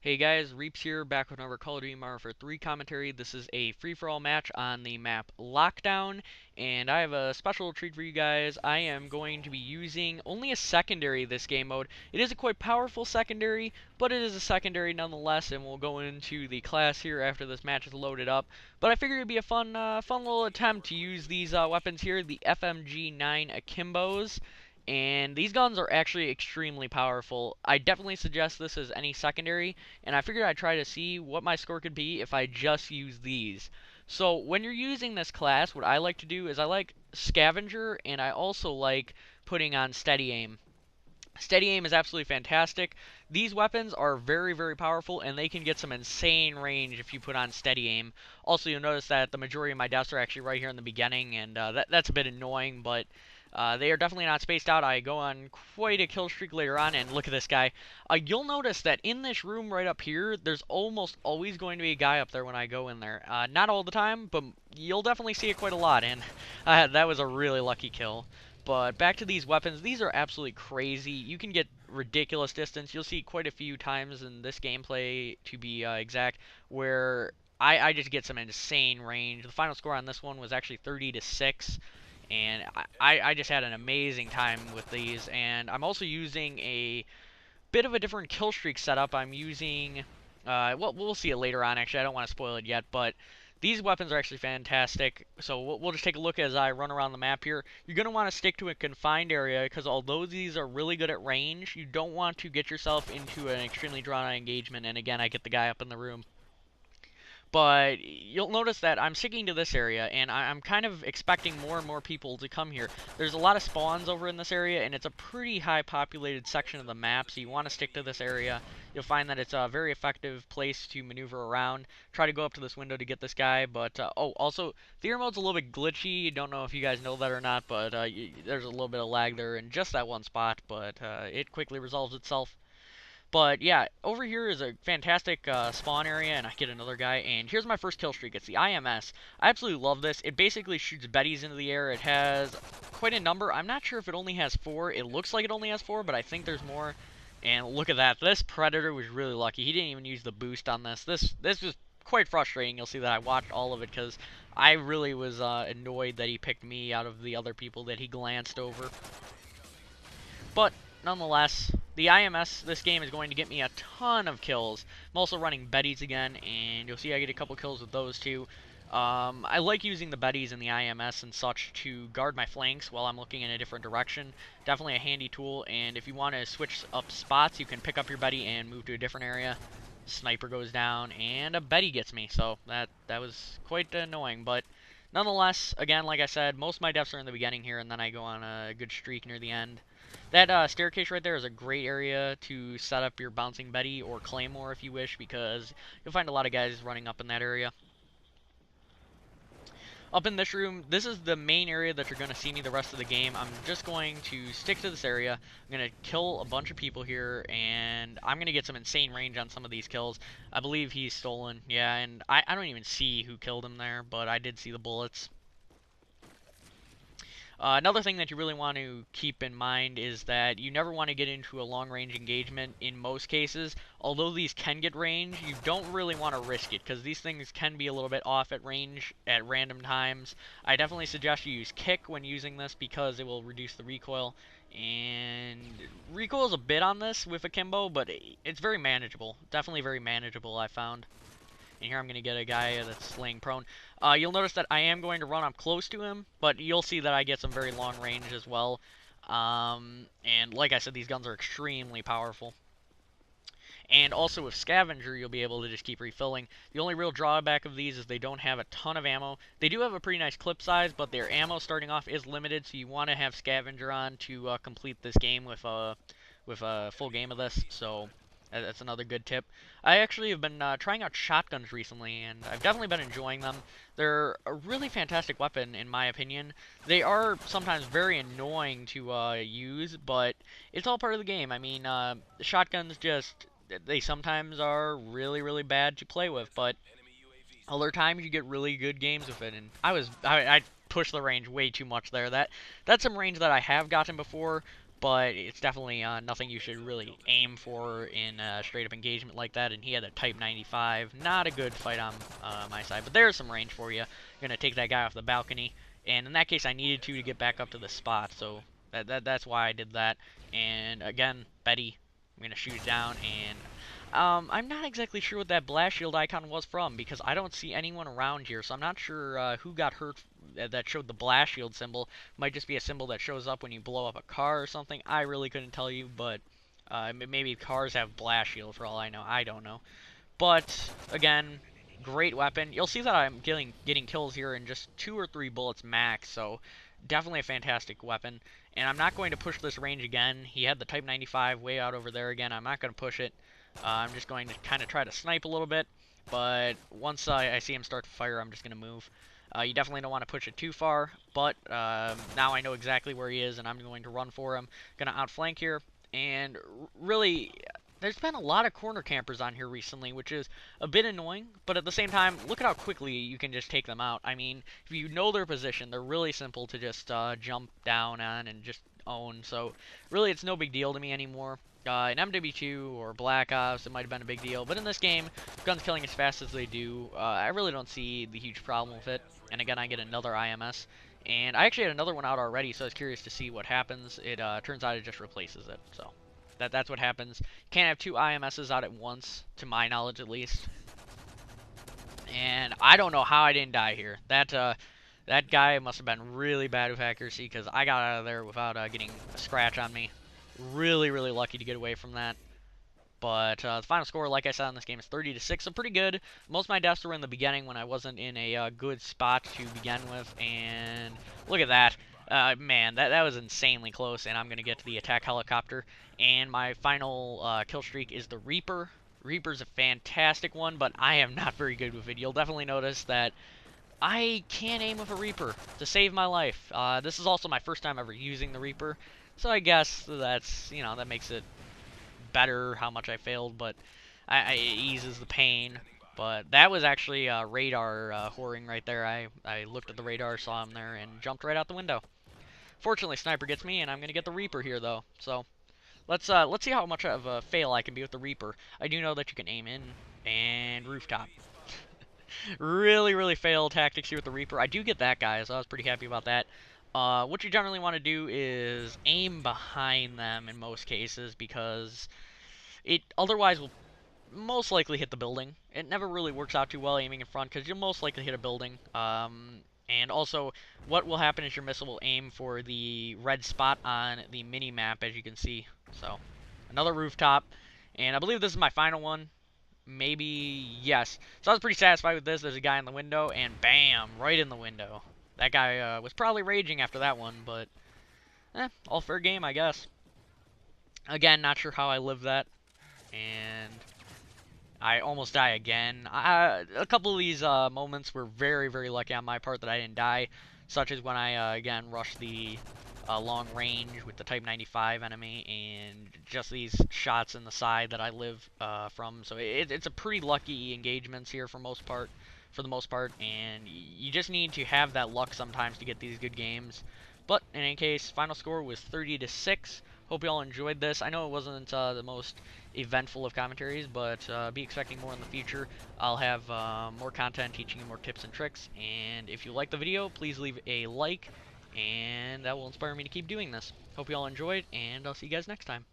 Hey guys, Reaps here, back with another Call of Duty Modern Warfare 3 commentary. This is a free-for-all match on the map Lockdown, and I have a special treat for you guys. I am going to be using only a secondary this game mode. It is a quite powerful secondary, but it is a secondary nonetheless, and we'll go into the class here after this match is loaded up. But I figured it'd be a fun little attempt to use these weapons here, the FMG9 akimbos. And these guns are actually extremely powerful. I definitely suggest this as any secondary, and I figured I'd try to see what my score could be if I just use these. So when you're using this class, what I like to do is I like Scavenger, and I also like putting on Steady Aim. Steady Aim is absolutely fantastic. These weapons are very, very powerful, and they can get some insane range if you put on Steady Aim. Also, you'll notice that the majority of my deaths are actually right here in the beginning, and that's a bit annoying, but they are definitely not spaced out. I go on quite a kill streak later on, and look at this guy. You'll notice that in this room right up here, there's almost always going to be a guy up there when I go in there. Not all the time, but you'll definitely see it quite a lot, and that was a really lucky kill. But back to these weapons, these are absolutely crazy. You can get ridiculous distance. You'll see quite a few times in this gameplay, to be exact, where I just get some insane range. The final score on this one was actually 30-6. And I just had an amazing time with these, and I'm also using a bit of a different kill streak setup. I'm using, well, we'll see it later on, actually. I don't want to spoil it yet, but these weapons are actually fantastic. So we'll just take a look as I run around the map here. You're going to want to stick to a confined area, because although these are really good at range, you don't want to get yourself into an extremely drawn-out engagement, and again, I get the guy up in the room. But you'll notice that I'm sticking to this area, and I'm kind of expecting more and more people to come here. There's a lot of spawns over in this area, and it's a pretty high populated section of the map, so you want to stick to this area. You'll find that it's a very effective place to maneuver around. Try to go up to this window to get this guy, but, oh, also, theater mode's a little bit glitchy. Don't know if you guys know that or not, but there's a little bit of lag there in just that one spot, but it quickly resolves itself. But yeah, over here is a fantastic spawn area, and I get another guy, and here's my first kill streak. It's the IMS. I absolutely love this. It basically shoots Bettys into the air. It has quite a number. I'm not sure if it only has 4. It looks like it only has 4, but I think there's more. And look at that. This Predator was really lucky. He didn't even use the boost on this. This was quite frustrating. You'll see that I watched all of it because I really was annoyed that he picked me out of the other people that he glanced over. But nonetheless, the IMS this game is going to get me a ton of kills. I'm also running Bettys again, and you'll see I get a couple kills with those too. I like using the Bettys and the IMS and such to guard my flanks while I'm looking in a different direction. Definitely a handy tool, and if you want to switch up spots, you can pick up your Betty and move to a different area. Sniper goes down, and a Betty gets me, so that was quite annoying, but nonetheless, again, like I said, most of my deaths are in the beginning here, and then I go on a good streak near the end. That staircase right there is a great area to set up your bouncing Betty or Claymore if you wish, because you'll find a lot of guys running up in that area. Up in this room, this is the main area that you're going to see me the rest of the game. I'm just going to stick to this area. I'm going to kill a bunch of people here, and I'm going to get some insane range on some of these kills. I believe he's stolen. Yeah, and I don't even see who killed him there, but I did see the bullets. Another thing that you really want to keep in mind is that you never want to get into a long-range engagement in most cases. Although these can get range, you don't really want to risk it, because these things can be a little bit off at range at random times. I definitely suggest you use kick when using this, because it will reduce the recoil. And recoil is a bit on this with akimbo, but it's very manageable. Definitely very manageable, I found. And here I'm going to get a guy that's laying prone. You'll notice that I am going to run up close to him, but you'll see that I get some very long range as well. And like I said, these guns are extremely powerful. And also with Scavenger, you'll be able to just keep refilling. The only real drawback of these is they don't have a ton of ammo. They do have a pretty nice clip size, but their ammo starting off is limited, so you want to have Scavenger on to complete this game with a full game of this. So that's another good tip. I actually have been trying out shotguns recently, and I've definitely been enjoying them. They're a really fantastic weapon, in my opinion. They are sometimes very annoying to use, but it's all part of the game. I mean, shotguns they sometimes are really, really bad to play with, but other times you get really good games with it, and I pushed the range way too much there. That's some range that I have gotten before, but it's definitely nothing you should really aim for in a straight-up engagement like that, and he had a Type 95. Not a good fight on my side, but there's some range for you. You're going to take that guy off the balcony, and in that case, I needed to get back up to the spot, so that's why I did that. And again, Betty, I'm going to shoot it down, and I'm not exactly sure what that blast shield icon was from, because I don't see anyone around here, so I'm not sure who got hurt that showed the blast shield symbol. Might just be a symbol that shows up when you blow up a car or something. I really couldn't tell you, but maybe cars have blast shield for all I know. I don't know. But, again, great weapon. You'll see that I'm getting kills here in just 2 or 3 bullets max, so definitely a fantastic weapon. And I'm not going to push this range again. He had the Type 95 way out over there again. I'm not going to push it. I'm just going to kind of try to snipe a little bit, but once I see him start to fire, I'm just going to move. You definitely don't want to push it too far, but now I know exactly where he is, and I'm going to run for him. Going to outflank here, and really, there's been a lot of corner campers on here recently, which is a bit annoying, but at the same time, look at how quickly you can just take them out. I mean, if you know their position, they're really simple to just jump down on and just own, so really it's no big deal to me anymore. In MW2 or Black Ops, it might have been a big deal, but in this game, guns killing as fast as they do, I really don't see the huge problem with it. And again, I get another IMS, and I actually had another one out already, so I was curious to see what happens. It turns out it just replaces it, so that's what happens. You can't have 2 IMSs out at once, to my knowledge at least. And I don't know how I didn't die here. That guy must have been really bad with accuracy, because I got out of there without getting a scratch on me. Really, really lucky to get away from that. But the final score, like I said on this game, is 30-6, so pretty good. Most of my deaths were in the beginning when I wasn't in a good spot to begin with. And look at that. Man, that was insanely close, and I'm going to get to the attack helicopter. And my final kill streak is the Reaper. Reaper's a fantastic one, but I am not very good with it. You'll definitely notice that I can't aim with a Reaper to save my life. This is also my first time ever using the Reaper. So I guess that's, you know, that makes it better how much I failed, but it eases the pain. But that was actually radar whoring right there. I looked at the radar, saw him there, and jumped right out the window. Fortunately, Sniper gets me, and I'm going to get the Reaper here, though. So let's see how much of a fail I can be with the Reaper. I do know that you can aim in, and rooftop. Really, really fail tactics here with the Reaper. I do get that guy, so I was pretty happy about that. What you generally want to do is aim behind them in most cases, because it otherwise will most likely hit the building. It never really works out too well aiming in front, because you'll most likely hit a building. And also, what will happen is your missile will aim for the red spot on the mini-map, as you can see. So, another rooftop, and I believe this is my final one. Maybe, yes. So I was pretty satisfied with this. There's a guy in the window, and bam, right in the window. That guy was probably raging after that one, but all fair game, I guess. Again, not sure how I lived that, and I almost die again. A couple of these moments were very, very lucky on my part that I didn't die, such as when I, again, rushed the long range with the Type 95 enemy, and just these shots in the side that I live from. So it's a pretty lucky engagements here for the most part, and you just need to have that luck sometimes to get these good games. But in any case, final score was 30-6. Hope you all enjoyed this. I know it wasn't the most eventful of commentaries, but be expecting more in the future. I'll have more content teaching you more tips and tricks, and if you like the video, please leave a like, and that will inspire me to keep doing this. Hope you all enjoyed, and I'll see you guys next time.